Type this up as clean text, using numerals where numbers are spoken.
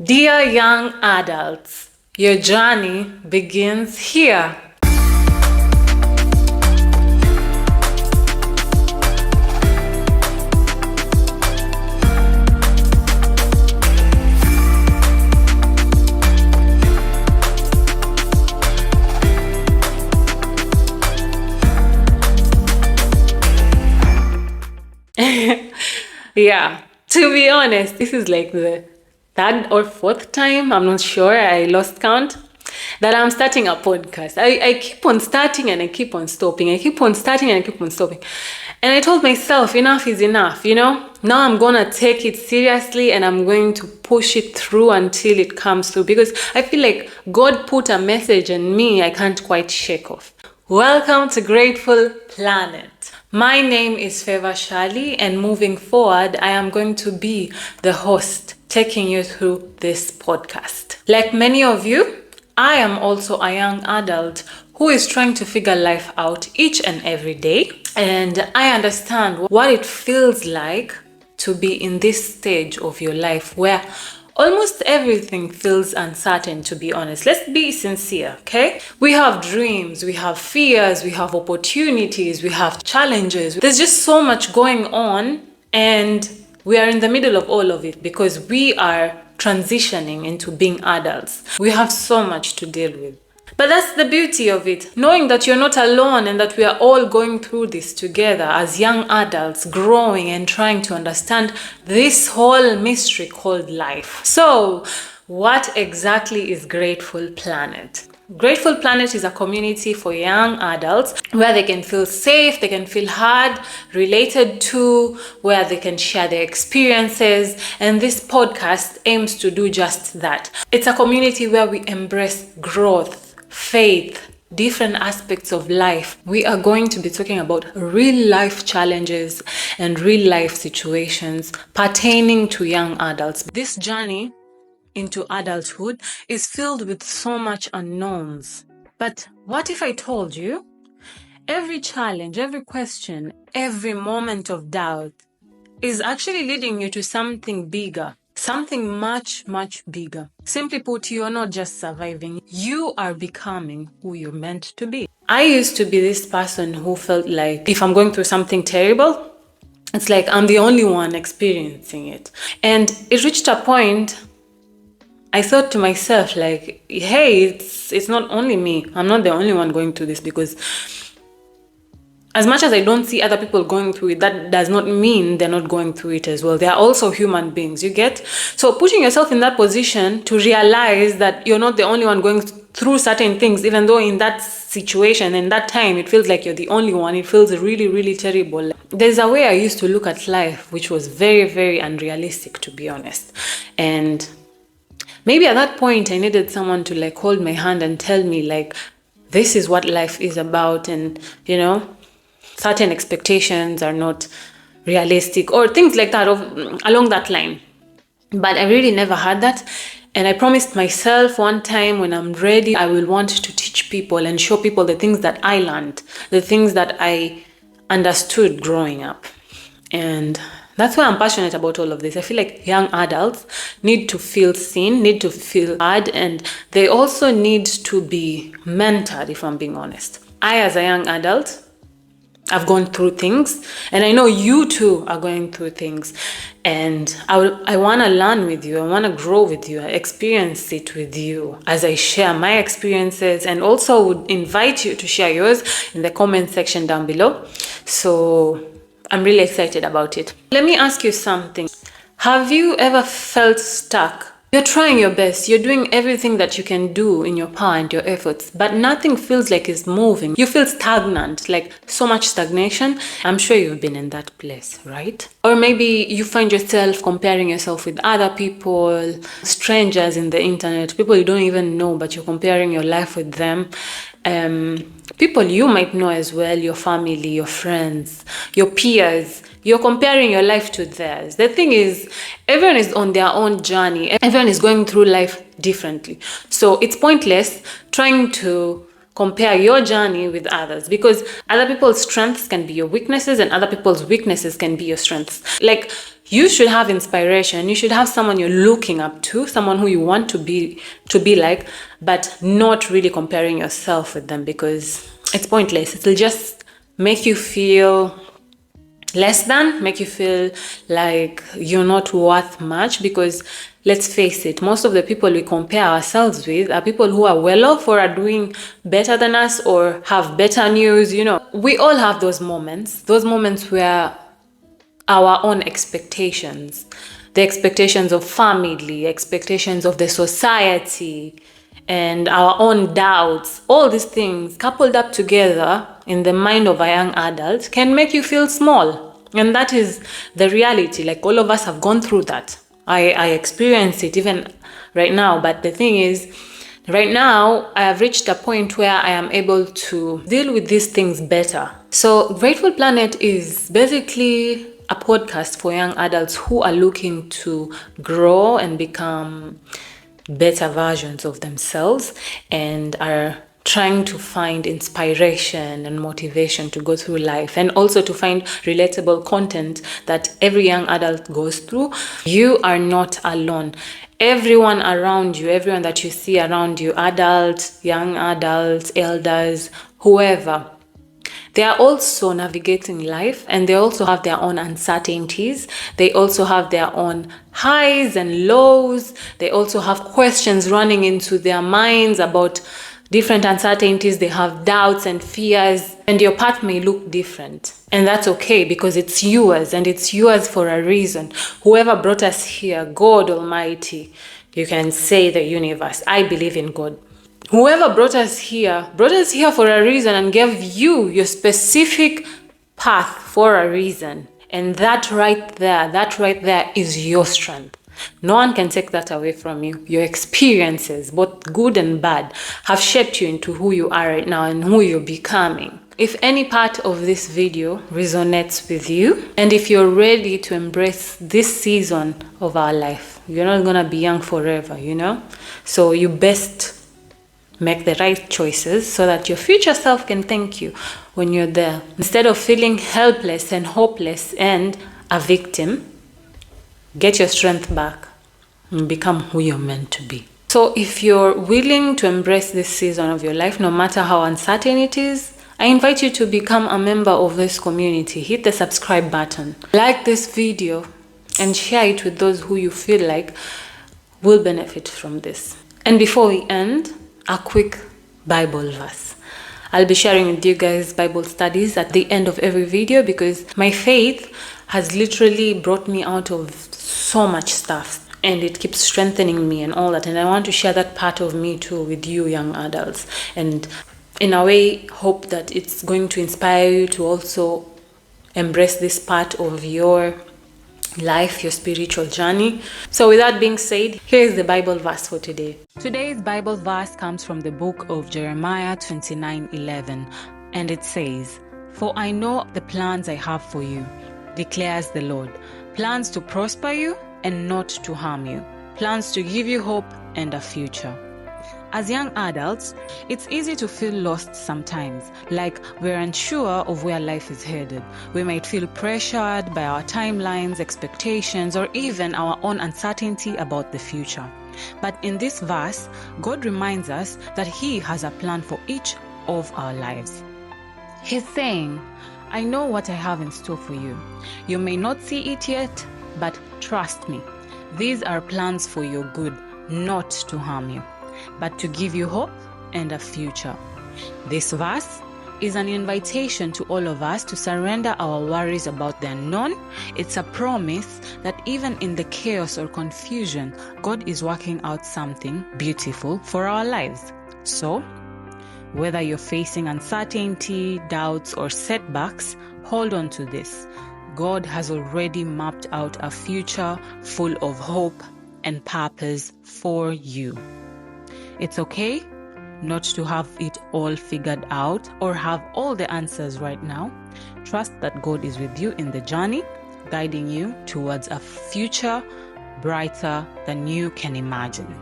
Dear young adults, your journey begins here. Yeah, to be honest, this is like the third or fourth time, I'm not sure, I lost count, that I'm starting a podcast. I keep on starting and I keep on stopping. I keep on starting and I keep on stopping. And I told myself, enough is enough, Now I'm going to take it seriously and I'm going to push it through until it comes through, because I feel like God put a message in me I can't quite shake off. Welcome to Grateful Planet. My name is Favor Shali, and moving forward, I am going to be the host taking you through this podcast. Like many of you, I am also a young adult who is trying to figure life out each and every day. And I understand what it feels like to be in this stage of your life where almost everything feels uncertain, to be honest. Let's be sincere, okay? We have dreams, we have fears, we have opportunities, we have challenges. There's just so much going on, and we are in the middle of all of it because we are transitioning into being adults. We have so much to deal with. But that's the beauty of it, knowing that you're not alone and that we are all going through this together as young adults, growing and trying to understand this whole mystery called life. So, what exactly is Grateful Planet? Grateful Planet is a community for young adults where they can feel safe, they can feel heard, related to, where they can share their experiences. And this podcast aims to do just that. It's a community where we embrace growth, faith, different aspects of life. We are going to be talking about real life challenges and real life situations pertaining to young adults. This journey into adulthood is filled with so much unknowns. But what if I told you every challenge, every question, every moment of doubt is actually leading you to something bigger? Something much, much bigger. Simply put, you're not just surviving, you are becoming who you're meant to be. I used to be this person who felt like if I'm going through something terrible, it's like I'm the only one experiencing it. And it reached a point, I thought to myself like, hey, it's not only me. I'm not the only one going through this, because as much as I don't see other people going through it, that does not mean they're not going through it as well. They are also human beings, you get? So putting yourself in that position to realize that you're not the only one going through certain things, even though in that situation, in that time, it feels like you're the only one. It feels really, really terrible. There's a way I used to look at life, which was very, very unrealistic, to be honest. And maybe at that point, I needed someone to like hold my hand and tell me like, this is what life is about. And, certain expectations are not realistic or things like that along that line. But I really never had that. And I promised myself one time, when I'm ready, I will want to teach people and show people the things that I learned, the things that I understood growing up. And that's why I'm passionate about all of this. I feel like young adults need to feel seen, need to feel heard, and they also need to be mentored, if I'm being honest. I, as a young adult, I've gone through things, and I know you too are going through things, and I want to learn with you. I want to grow with you. I experience it with you as I share my experiences, and also would invite you to share yours in the comment section down below. So I'm really excited about it. Let me ask you something. Have you ever felt stuck? You're trying your best, you're doing everything that you can do in your power and your efforts, but nothing feels like it's moving. You feel stagnant, like so much stagnation. I'm sure you've been in that place, right? Or maybe you find yourself comparing yourself with other people, strangers in the internet, people you don't even know, but you're comparing your life with them. People you might know as well, your family, your friends, your peers. You're comparing your life to theirs. The thing is, everyone is on their own journey. Everyone is going through life differently. So it's pointless trying to compare your journey with others, because other people's strengths can be your weaknesses and other people's weaknesses can be your strengths. Like, You should have inspiration. You should have someone you're looking up to, someone who you want to be like, but not really comparing yourself with them, because it's pointless. It'll just make you feel less than, make you feel like you're not worth much, because let's face it, most of the people we compare ourselves with are people who are well off or are doing better than us or have better news. We all have those moments where our own expectations, the expectations of family, expectations of the society, and our own doubts, all these things coupled up together in the mind of a young adult can make you feel small. And that is the reality. Like, all of us have gone through that. I experience it even right now. But the thing is, right now, I have reached a point where I am able to deal with these things better. So Grateful Planet is basically a podcast for young adults who are looking to grow and become better versions of themselves, and are trying to find inspiration and motivation to go through life, and also to find relatable content that every young adult goes through. You are not alone. Everyone around you, everyone that you see around you, adults, young adults, elders, whoever, they are also navigating life, and they also have their own uncertainties. They also have their own highs and lows. They also have questions running into their minds about different uncertainties. They have doubts and fears, and your path may look different. And that's okay, because it's yours, and it's yours for a reason. Whoever brought us here, God Almighty, you can say the universe. I believe in God. Whoever brought us here for a reason, and gave you your specific path for a reason. And that right there is your strength. No one can take that away from you. Your experiences, both good and bad, have shaped you into who you are right now and who you're becoming. If any part of this video resonates with you, and if you're ready to embrace this season of our life, you're not gonna be young forever, So you best make the right choices so that your future self can thank you when you're there. Instead of feeling helpless and hopeless and a victim, get your strength back and become who you're meant to be. So if you're willing to embrace this season of your life, no matter how uncertain it is, I invite you to become a member of this community. Hit the subscribe button, like this video, and share it with those who you feel like will benefit from this. And before we end, a quick Bible verse. I'll be sharing with you guys Bible studies at the end of every video, because my faith has literally brought me out of so much stuff, and it keeps strengthening me and all that. And I want to share that part of me too with you young adults, and in a way hope that it's going to inspire you to also embrace this part of your life, your spiritual journey. So with that being said, here's the Bible verse for today. Today's Bible verse comes from the book of Jeremiah 29:11, and it says, "For I know the plans I have for you, declares the Lord, plans to prosper you and not to harm you, plans to give you hope and a future." As young adults, it's easy to feel lost sometimes, like we're unsure of where life is headed. We might feel pressured by our timelines, expectations, or even our own uncertainty about the future. But in this verse, God reminds us that He has a plan for each of our lives. He's saying, "I know what I have in store for you. You may not see it yet, but trust me. These are plans for your good, not to harm you, but to give you hope and a future." This verse is an invitation to all of us to surrender our worries about the unknown. It's a promise that even in the chaos or confusion, God is working out something beautiful for our lives. So, whether you're facing uncertainty, doubts, or setbacks, hold on to this. God has already mapped out a future full of hope and purpose for you. It's okay not to have it all figured out or have all the answers right now. Trust that God is with you in the journey, guiding you towards a future brighter than you can imagine.